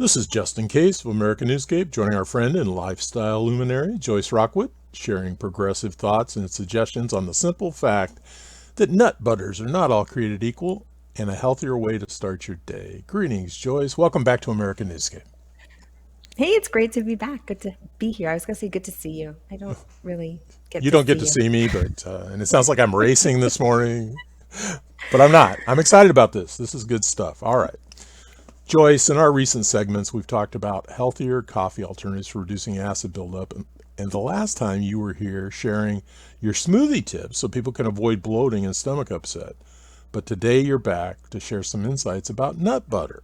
This is Justin Case of America Newscape, joining our friend and lifestyle luminary, Joyce Rockwood, sharing progressive thoughts and suggestions on the simple fact that nut butters are not all created equal and a healthier way to start your day. Greetings, Joyce. Welcome back to America Newscape. Hey, it's great to be back. Good to be here. I was gonna say good to see you. I don't really get You to don't see get to you. see me, but and it sounds like I'm racing this morning, but I'm not. I'm excited about this. This is good stuff. All right. Joyce, in our recent segments, we've talked about healthier coffee alternatives for reducing acid buildup. And the last time you were here sharing your smoothie tips so people can avoid bloating and stomach upset. But today you're back to share some insights about nut butter.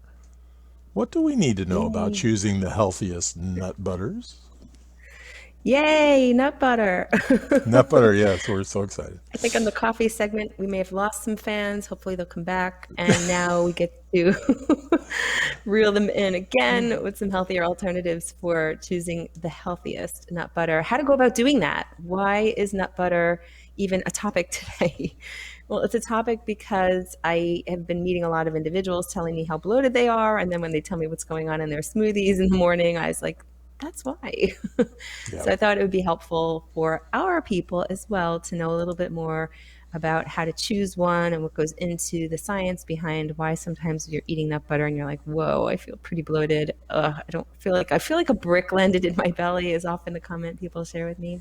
What do we need to know about Yay. choosing the healthiest nut butters? Yay, nut butter. Nut butter, yes, we're so excited. I think on the coffee segment, we may have lost some fans. Hopefully, they'll come back. And now we get to reel them in again with some healthier alternatives for choosing the healthiest nut butter. How to go about doing that? Why is nut butter even a topic today? Well, it's a topic because I have been meeting a lot of individuals telling me how bloated they are. And then when they tell me what's going on in their smoothies in the morning, I was like, that's why. Yeah. So I thought it would be helpful for our people as well to know a little bit more about how to choose one and what goes into the science behind why sometimes you're eating nut butter and you're like, whoa, I feel pretty bloated. I feel like a brick landed in my belly is often the comment people share with me.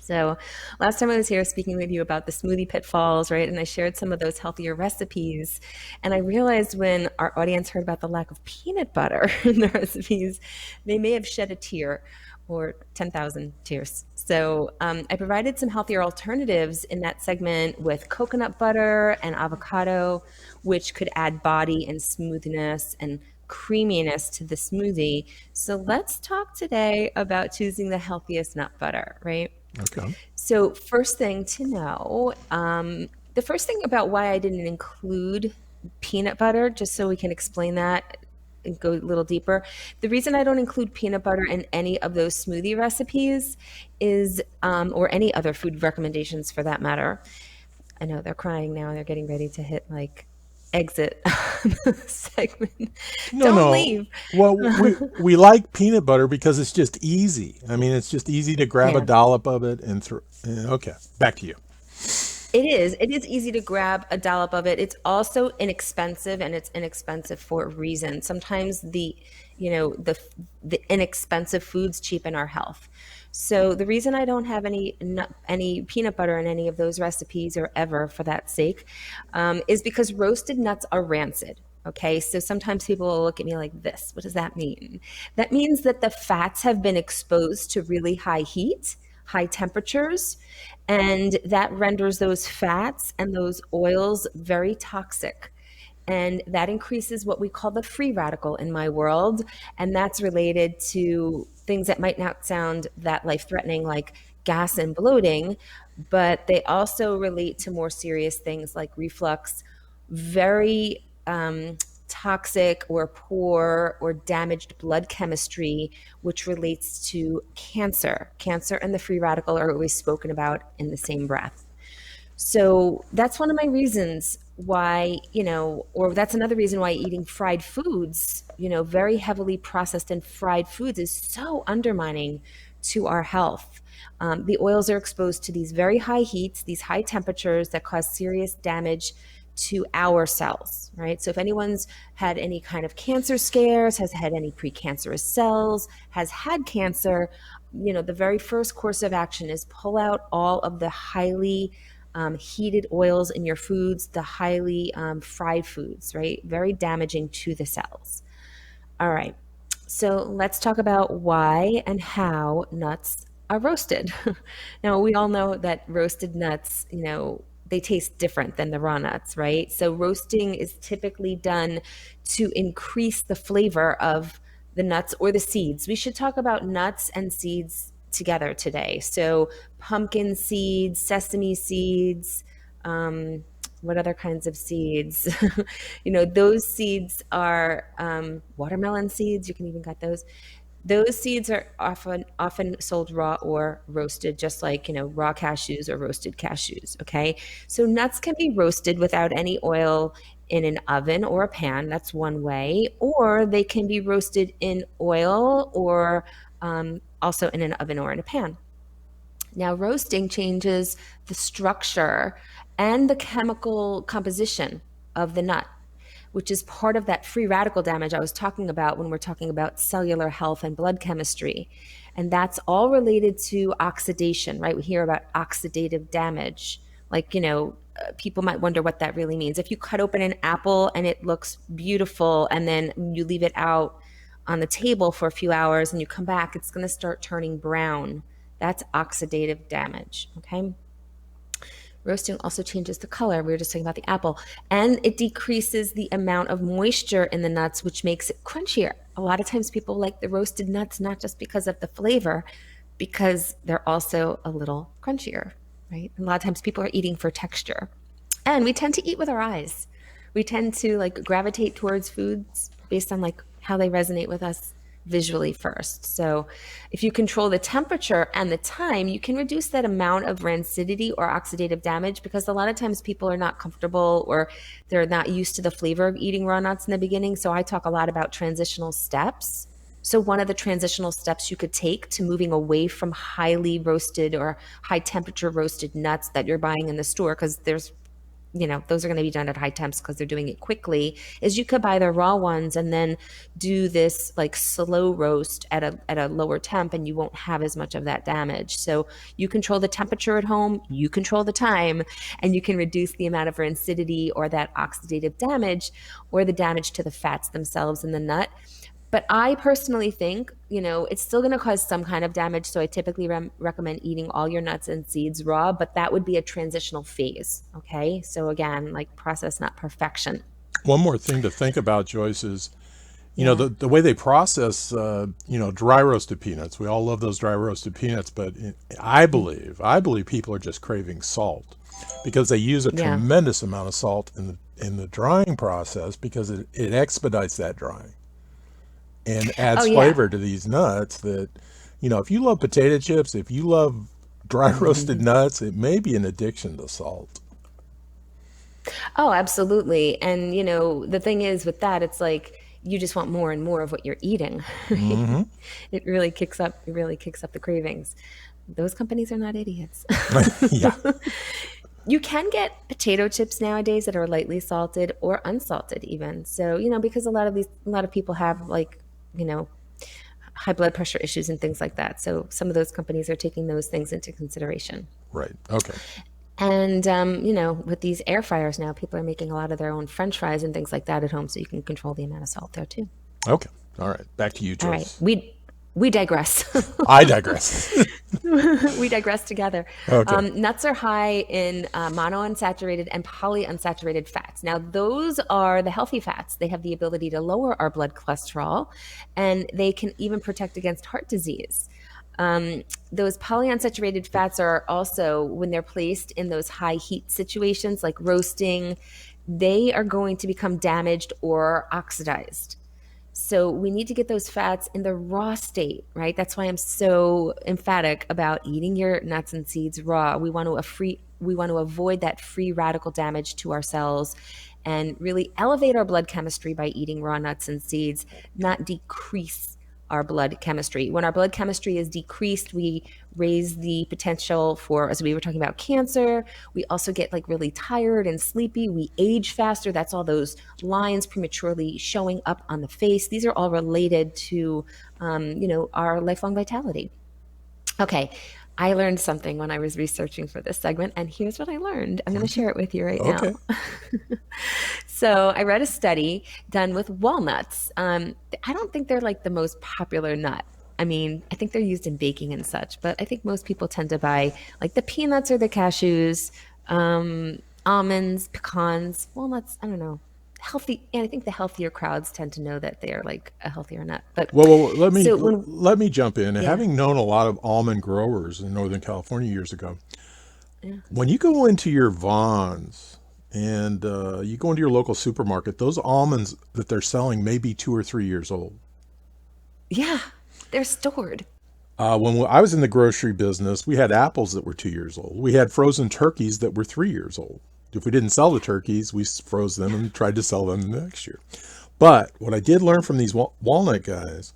So last time I was here speaking with you about the smoothie pitfalls, right? And I shared some of those healthier recipes. And I realized when our audience heard about the lack of peanut butter in the recipes, they may have shed a tear or 10,000 tears. So I provided some healthier alternatives in that segment with coconut butter and avocado, which could add body and smoothness and creaminess to the smoothie. So let's talk today about choosing the healthiest nut butter, right? Okay. So, first thing to know, the first thing about why I didn't include peanut butter, just so we can explain that and go a little deeper. The reason I don't include peanut butter in any of those smoothie recipes is, or any other food recommendations for that matter. I know they're crying now. They're getting ready to hit like exit the segment. No, Don't no. leave. Well, we like peanut butter because it's just easy. I mean, it's just easy to grab a Yeah. dollop of it and throw. Okay, back to you. It is. It is easy to grab a dollop of it. It's also inexpensive, and it's inexpensive for a reason. Sometimes the inexpensive foods cheapen our health. So the reason I don't have any peanut butter in any of those recipes or ever for that sake, is because roasted nuts are rancid. Okay, so sometimes people will look at me like this. What does that mean? That means that the fats have been exposed to really high heat, high temperatures, and that renders those fats and those oils very toxic. And that increases what we call the free radical in my world. And that's related to things that might not sound that life threatening, like gas and bloating, but they also relate to more serious things like reflux, very toxic or poor or damaged blood chemistry, which relates to cancer. Cancer and the free radical are always spoken about in the same breath. So that's one of my reasons why, or that's another reason why eating fried foods, very heavily processed and fried foods is so undermining to our health. The oils are exposed to these very high heats, these high temperatures that cause serious damage to our cells, right? So if anyone's had any kind of cancer scares, has had any precancerous cells, has had cancer, the very first course of action is pull out all of the highly heated oils in your foods, the highly fried foods, right? Very damaging to the cells. All right. So let's talk about why and how nuts are roasted. Now, we all know that roasted nuts, they taste different than the raw nuts, right? So roasting is typically done to increase the flavor of the nuts or the seeds. We should talk about nuts and seeds together today. So pumpkin seeds, sesame seeds, what other kinds of seeds? Those seeds are watermelon seeds. You can even get those. Those seeds are often sold raw or roasted, just like raw cashews or roasted cashews. Okay, so nuts can be roasted without any oil in an oven or a pan. That's one way. Or they can be roasted in oil or also in an oven or in a pan. Now, roasting changes the structure and the chemical composition of the nut, which is part of that free radical damage I was talking about when we're talking about cellular health and blood chemistry. And that's all related to oxidation, right? We hear about oxidative damage. Like, people might wonder what that really means. If you cut open an apple and it looks beautiful and then you leave it out on the table for a few hours and you come back, it's going to start turning brown. That's oxidative damage, okay? Roasting also changes the color. We were just talking about the apple. And it decreases the amount of moisture in the nuts, which makes it crunchier. A lot of times people like the roasted nuts, not just because of the flavor, because they're also a little crunchier, right? And a lot of times people are eating for texture. And we tend to eat with our eyes. We tend to like gravitate towards foods based on like how they resonate with us visually first. So if you control the temperature and the time, you can reduce that amount of rancidity or oxidative damage, because a lot of times people are not comfortable or they're not used to the flavor of eating raw nuts in the beginning. So I talk a lot about transitional steps. So one of the transitional steps you could take to moving away from highly roasted or high temperature roasted nuts that you're buying in the store, because those are going to be done at high temps because they're doing it quickly, is you could buy the raw ones and then do this like slow roast at a lower temp, and you won't have as much of that damage. So you control the temperature at home, you control the time, and you can reduce the amount of rancidity or that oxidative damage or the damage to the fats themselves in the nut. But I personally think, it's still going to cause some kind of damage. So I typically recommend eating all your nuts and seeds raw, but that would be a transitional phase. Okay. So again, like process, not perfection. One more thing to think about, Joyce, is Yeah. the way they process dry roasted peanuts. We all love those dry roasted peanuts, but I believe people are just craving salt, because they use a Yeah. tremendous amount of salt in the drying process, because it expedites that drying and Oh, adds yeah. flavor to these nuts. That if you love potato chips, if you love dry roasted nuts, it may be an addiction to salt. Oh, absolutely. And, the thing is with that, it's like you just want more and more of what you're eating. Right? Hmm. It really kicks up the cravings. Those companies are not idiots. Yeah. You can get potato chips nowadays that are lightly salted or unsalted even. So, because a lot of people have like, you know, high blood pressure issues and things like that. So some of those companies are taking those things into consideration. Right. Okay. And with these air fryers now, people are making a lot of their own French fries and things like that at home, so you can control the amount of salt there too. Okay. All right. Back to you, All right, Joyce. we digress. I digress. We digress together. Okay. Nuts are high in monounsaturated and polyunsaturated fats. Now, those are the healthy fats. They have the ability to lower our blood cholesterol, and they can even protect against heart disease. Those polyunsaturated fats are also, when they're placed in those high heat situations like roasting, they are going to become damaged or oxidized. So we need to get those fats in the raw state, right? That's why I'm so emphatic about eating your nuts and seeds raw. We want to avoid that free radical damage to our cells and really elevate our blood chemistry by eating raw nuts and seeds, not decrease our blood chemistry. When our blood chemistry is decreased, we raise the potential for, as we were talking about, cancer. We also get like really tired and sleepy. We age faster. That's all those lines prematurely showing up on the face. These are all related to, our lifelong vitality. Okay. I learned something when I was researching for this segment, and here's what I learned. I'm going to share it with you right now. Okay. So I read a study done with walnuts. I don't think they're like the most popular nut. I mean, I think they're used in baking and such, but I think most people tend to buy like the peanuts or the cashews, almonds, pecans, walnuts. I don't know. Healthy, and I think the healthier crowds tend to know that they are like a healthier nut. But Well, let me so when, let me jump in. And yeah, having known a lot of almond growers in Northern California years ago, yeah, when you go into your Vons and you go into your local supermarket, those almonds that they're selling may be 2 or 3 years old. yeah, they're stored. When I was in the grocery business, we had apples that were 2 years old. We had frozen turkeys that were 3 years old. If we didn't sell the turkeys, we froze them and tried to sell them the next year. But what I did learn from these walnut guys,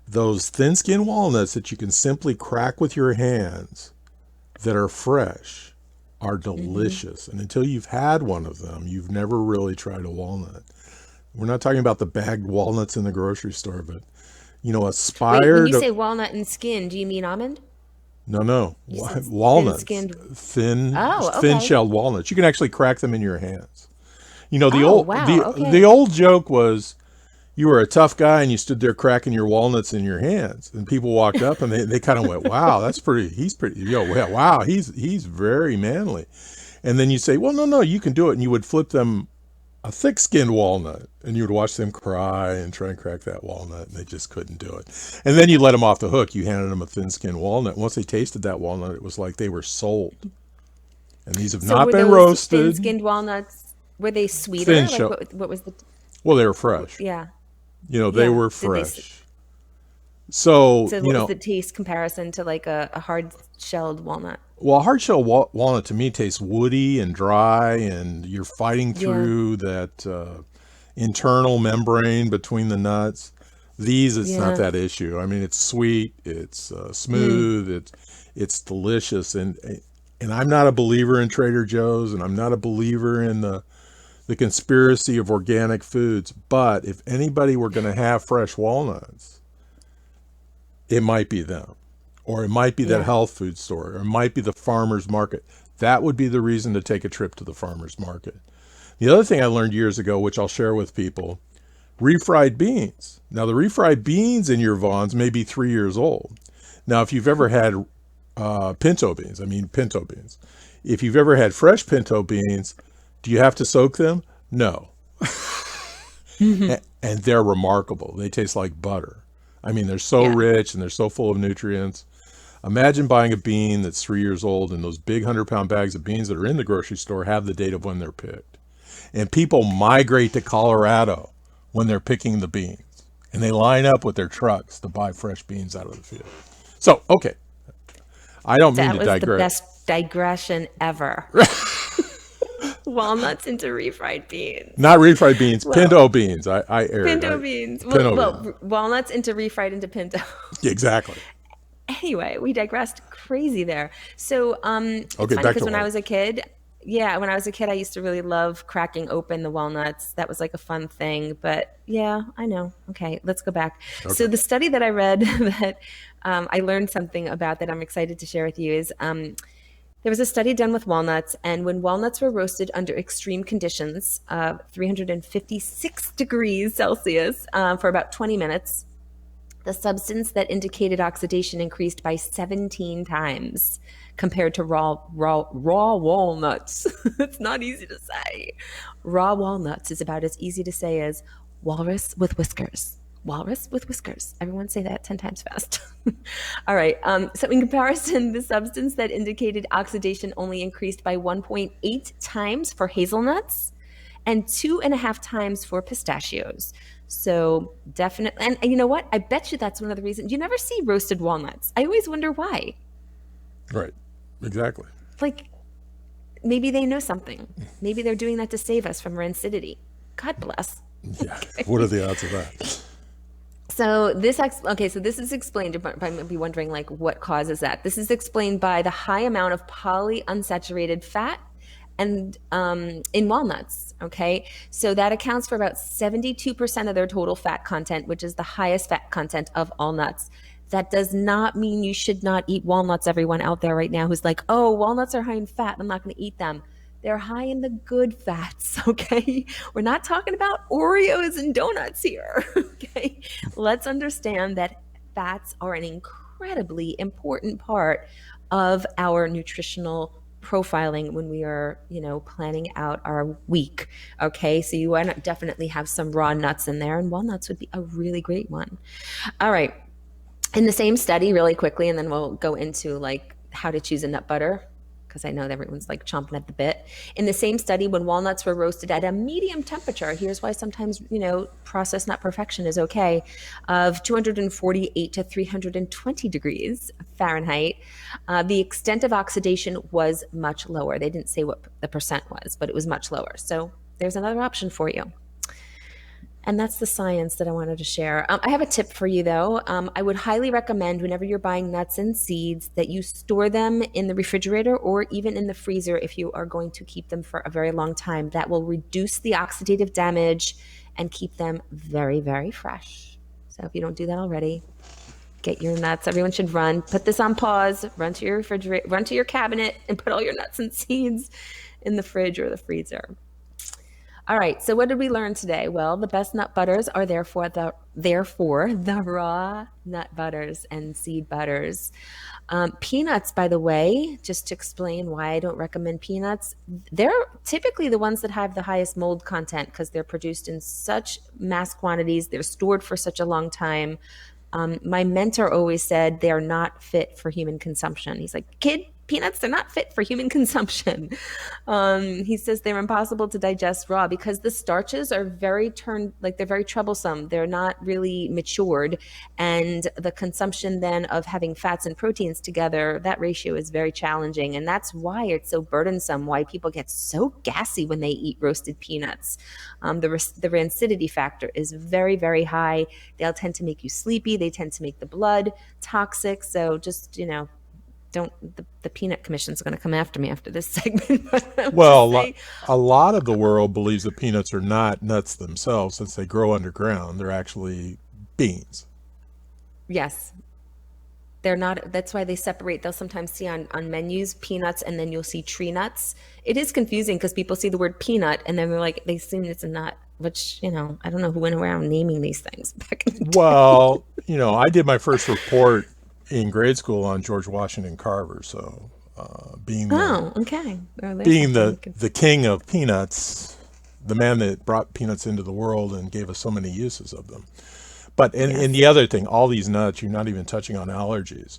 those thin skin walnuts that you can simply crack with your hands that are fresh are delicious. And until you've had one of them, you've never really tried a walnut. We're not talking about the bagged walnuts in the grocery store, but Wait, when you aspired. say walnut and skin, do you mean almond? No, no, You said walnuts, thin-skinned. thin, Oh, thin okay. shelled walnuts. You can actually crack them in your hands. The Oh, old wow. the Okay. old joke was you were a tough guy and you stood there cracking your walnuts in your hands, and people walked up and they kind of went, "Wow, that's pretty. He's pretty. Wow, he's very manly." And then you say, "Well, no, no, you can do it," and you would flip them a thick-skinned walnut, and you would watch them cry and try and crack that walnut, and they just couldn't do it. And then you let them off the hook. You handed them a thin-skinned walnut. Once they tasted that walnut, it was like they were sold. And these have So not were been those roasted. thin-skinned walnuts, were they Thin sweeter? Like shell. what was the, Well, they were fresh. yeah. They Yeah. were fresh. So, So what was the taste comparison to like a hard-shelled walnut? well, a hard shell walnut to me tastes woody and dry, and you're fighting Yeah. through that internal membrane between the nuts. These, it's not Yeah. that issue. I mean, it's sweet, it's Mm. smooth, it's delicious, and I'm not a believer in Trader Joe's, and I'm not a believer in the conspiracy of organic foods. But if anybody were going to have fresh walnuts, it might be them, or it might be that Yeah. health food store, or it might be the farmer's market. That would be the reason to take a trip to the farmer's market. The other thing I learned years ago, which I'll share with people, refried beans. Now, the refried beans in your Vons may be 3 years old. Now, if you've ever had pinto beans. If you've ever had fresh pinto beans, do you have to soak them? No. And they're remarkable. They taste like butter. I mean, they're so Yeah. rich and they're so full of nutrients. Imagine buying a bean that's 3 years old, and those big 100-pound bags of beans that are in the grocery store have the date of when they're picked. And people migrate to Colorado when they're picking the beans, and they line up with their trucks to buy fresh beans out of the field. So, okay, I don't mean That to was the digress. best digression ever. Walnuts into refried beans. Not refried beans, Well, pinto beans. I erred. pinto beans. Pinto beans. Walnuts into refried into pinto. Exactly. Anyway, we digressed crazy there. So it's Okay, funny back to because when I walnut. was a kid, yeah, when I was a kid, I used to really love cracking open the walnuts. That was like a fun thing. But yeah, I know. Okay, let's go back. So Okay. the study that I read that I learned something about that I'm excited to share with you is there was a study done with walnuts, and when walnuts were roasted under extreme conditions, 356 degrees Celsius, for about 20 minutes, the substance that indicated oxidation increased by 17 times compared to raw walnuts. It's not easy to say. Raw walnuts is about as easy to say as walrus with whiskers. Walrus with whiskers. Everyone say that 10 times fast. All right. So, in comparison, the substance that indicated oxidation only increased by 1.8 times for hazelnuts and 2.5 times for pistachios. So, definitely. And you know what? I bet you that's one of the reasons you never see roasted walnuts. I always wonder why. Right. Exactly. Like, maybe they know something. Maybe they're doing that to save us from rancidity. God bless. Yeah. What are the odds of that? So so this is explained. You might be wondering like what causes that. This is explained by the high amount of polyunsaturated fat and in walnuts. Okay, so that accounts for about 72% of their total fat content, which is the highest fat content of all nuts. That does not mean you should not eat walnuts. Everyone out there right now who's like, "Oh, walnuts are high in fat. I'm not going to eat them." They're high in the good fats, okay? We're not talking about Oreos and donuts here, okay? Let's understand that fats are an incredibly important part of our nutritional profiling when we are, planning out our week, okay? So you want to definitely have some raw nuts in there, and walnuts would be a really great one. All right. In the same study, really quickly, and then we'll go into like how to choose a nut butter because I know that everyone's like chomping at the bit. In the same study, when walnuts were roasted at a medium temperature, here's why sometimes, processed nut perfection is okay, of 248 to 320 degrees Fahrenheit, the extent of oxidation was much lower. They didn't say what the percent was, but it was much lower. So there's another option for you. And that's the science that I wanted to share. I have a tip for you, though. I would highly recommend whenever you're buying nuts and seeds that you store them in the refrigerator or even in the freezer if you are going to keep them for a very long time. That will reduce the oxidative damage and keep them very, very fresh. So if you don't do that already, get your nuts. Everyone should run. Put this on pause. Run to your refrigerator. Run to your cabinet and put all your nuts and seeds in the fridge or the freezer. All right, so what did we learn today? Well, the best nut butters are therefore the raw nut butters and seed butters. Peanuts, by the way, just to explain why I don't recommend peanuts, they're typically the ones that have the highest mold content because they're produced in such mass quantities. They're stored for such a long time. My mentor always said they're not fit for human consumption. He's like, kid, peanuts, they're not fit for human consumption. He says they're impossible to digest raw because the starches are they're very troublesome. They're not really matured. And the consumption then of having fats and proteins together, that ratio is very challenging. And that's why it's so burdensome, why people get so gassy when they eat roasted peanuts. The rancidity factor is very, very high. They'll tend to make you sleepy. They tend to make the blood toxic. So just, the peanut commission's going to come after me after this segment. Well, a lot of the world believes that peanuts are not nuts themselves since they grow underground. They're actually beans. Yes. They're not, that's why they separate. They'll sometimes see on menus peanuts and then you'll see tree nuts. It is confusing because people see the word peanut and then they're like, they assume it's a nut, which, I don't know who went around naming these things back in the day. Well, I did my first report in grade school on George Washington Carver. So being okay. being the king of peanuts, the man that brought peanuts into the world and gave us so many uses of them. But and the other thing, all these nuts, you're not even touching on allergies.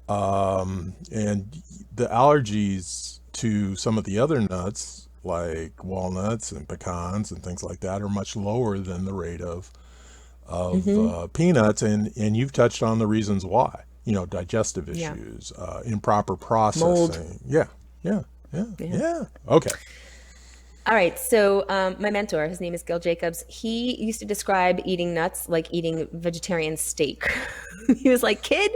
And the allergies to some of the other nuts, like walnuts and pecans and things like that, are much lower than the rate of peanuts. And you've touched on the reasons why. Digestive issues, improper processing. Mold. Yeah. Okay. All right. So my mentor, his name is Gil Jacobs. He used to describe eating nuts like eating vegetarian steak. He was like, kid,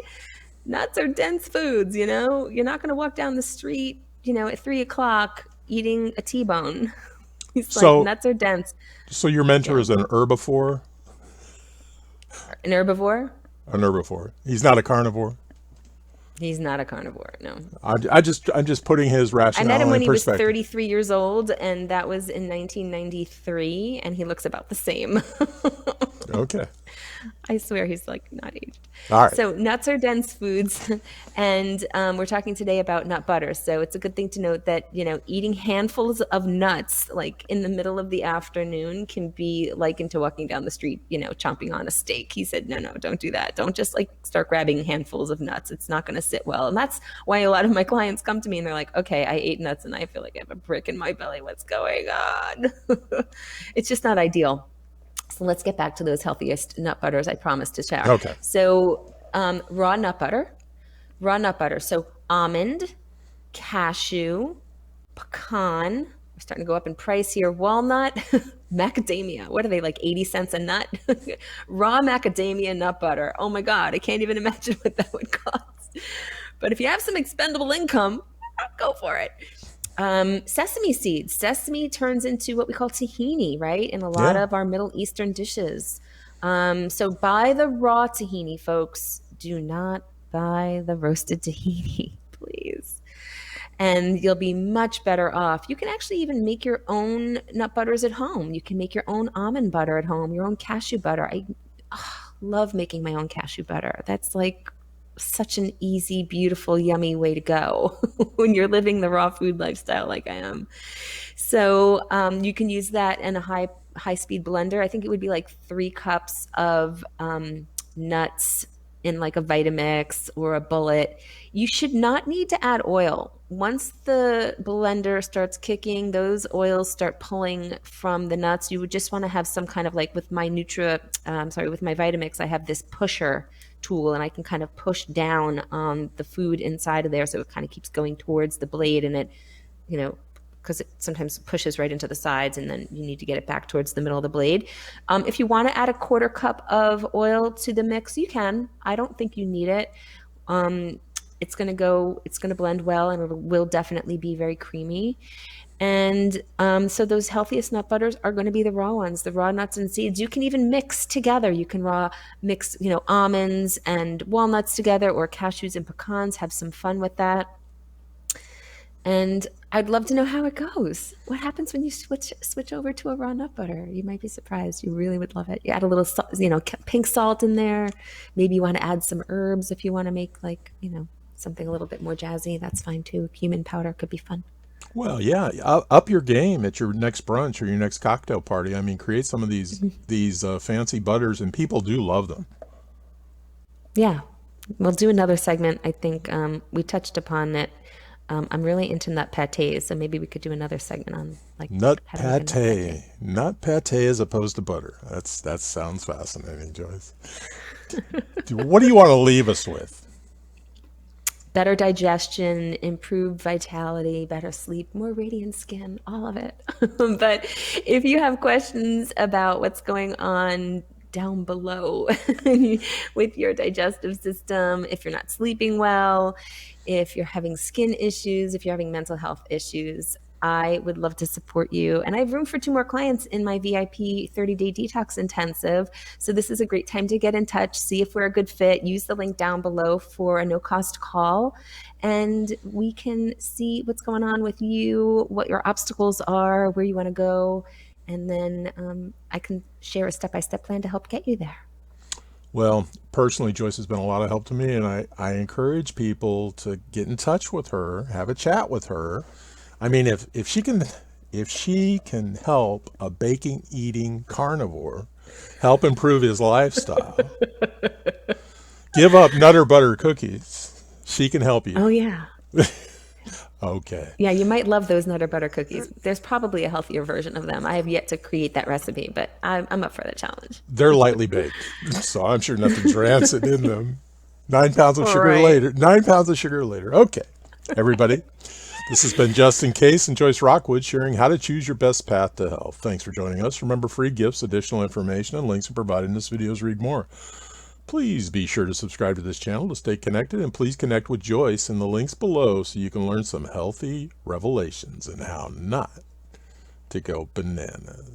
nuts are dense foods. You're not going to walk down the street, at 3:00 eating a T-bone. He's like, nuts are dense. So your mentor is an herbivore? An herbivore? An herbivore. He's not a carnivore. He's not a carnivore. No. I'm just putting his rationale in perspective. I met him when he was 33 years old, and that was in 1993, and he looks about the same. Okay. I swear he's like not aged. All right. So nuts are dense foods, and we're talking today about nut butter. So it's a good thing to note that eating handfuls of nuts like in the middle of the afternoon can be likened to walking down the street, chomping on a steak. He said, no, don't do that. Don't just start grabbing handfuls of nuts. It's not going to sit well, and that's why a lot of my clients come to me and they're like, okay, I ate nuts and I feel like I have a brick in my belly. What's going on? It's just not ideal. So let's get back to those healthiest nut butters I promised to share. Okay. So raw nut butter. So almond, cashew, pecan. We're starting to go up in price here. Walnut, macadamia. What are they, like 80 cents a nut? Raw macadamia nut butter. Oh my God, I can't even imagine what that would cost. But if you have some expendable income, go for it. Sesame seeds. Sesame turns into what we call tahini, right? In a lot of our Middle Eastern dishes. So buy the raw tahini, folks. Do not buy the roasted tahini, please. And you'll be much better off. You can actually even make your own nut butters at home. You can make your own almond butter at home, your own cashew butter. I love making my own cashew butter. That's like such an easy, beautiful, yummy way to go when you're living the raw food lifestyle like I am. So you can use that in a high speed blender. I think it would be like 3 cups of nuts in like a Vitamix or a bullet. You should not need to add oil. Once the blender starts kicking, those oils start pulling from the nuts. You would just want to have some kind of like with my with my Vitamix, I have this pusher tool and I can kind of push down on the food inside of there. So it kind of keeps going towards the blade and it, you know, because it sometimes pushes right into the sides and then you need to get it back towards the middle of the blade. If you want to add a quarter cup of oil to the mix, you can. I don't think you need it. It's going to blend well and it will definitely be very creamy. And so those healthiest nut butters are going to be the raw ones, the raw nuts and seeds. You can even mix together. You can mix, almonds and walnuts together or cashews and pecans. Have some fun with that. And I'd love to know how it goes. What happens when you switch over to a raw nut butter? You might be surprised. You really would love it. You add a little, pink salt in there. Maybe you want to add some herbs if you want to make something a little bit more jazzy. That's fine too. Cumin powder could be fun. Well, yeah, up your game at your next brunch or your next cocktail party. I mean, create some of these fancy butters, and people do love them. Yeah, we'll do another segment. I think we touched upon it. I'm really into nut patés, so maybe we could do another segment on like Nut how to make a nut pate. nut pate as opposed to butter. That sounds fascinating, Joyce. What do you want to leave us with? Better digestion, improved vitality, better sleep, more radiant skin, all of it. But if you have questions about what's going on down below with your digestive system, if you're not sleeping well, if you're having skin issues, if you're having mental health issues, I would love to support you. And I have room for 2 more clients in my VIP 30-day detox intensive. So this is a great time to get in touch, see if we're a good fit. Use the link down below for a no-cost call. And we can see what's going on with you, what your obstacles are, where you want to go. And then I can share a step-by-step plan to help get you there. Well, personally, Joyce has been a lot of help to me, and I encourage people to get in touch with her, have a chat with her. I mean, if she can help a baking eating carnivore help improve his lifestyle, give up Nutter Butter cookies, she can help you. Oh, yeah. Okay. Yeah, you might love those Nutter Butter cookies. There's probably a healthier version of them. I have yet to create that recipe, but I'm up for the challenge. They're lightly baked, so I'm sure nothing's rancid in them. 9 pounds of sugar Right. later. 9 pounds of sugar later. Okay, everybody. This has been Justin Case and Joyce Rockwood sharing how to choose your best path to health. Thanks for joining us. Remember, free gifts, additional information, and links are provided in this video's read more. Please be sure to subscribe to this channel to stay connected, and please connect with Joyce in the links below so you can learn some healthy revelations and how not to go bananas.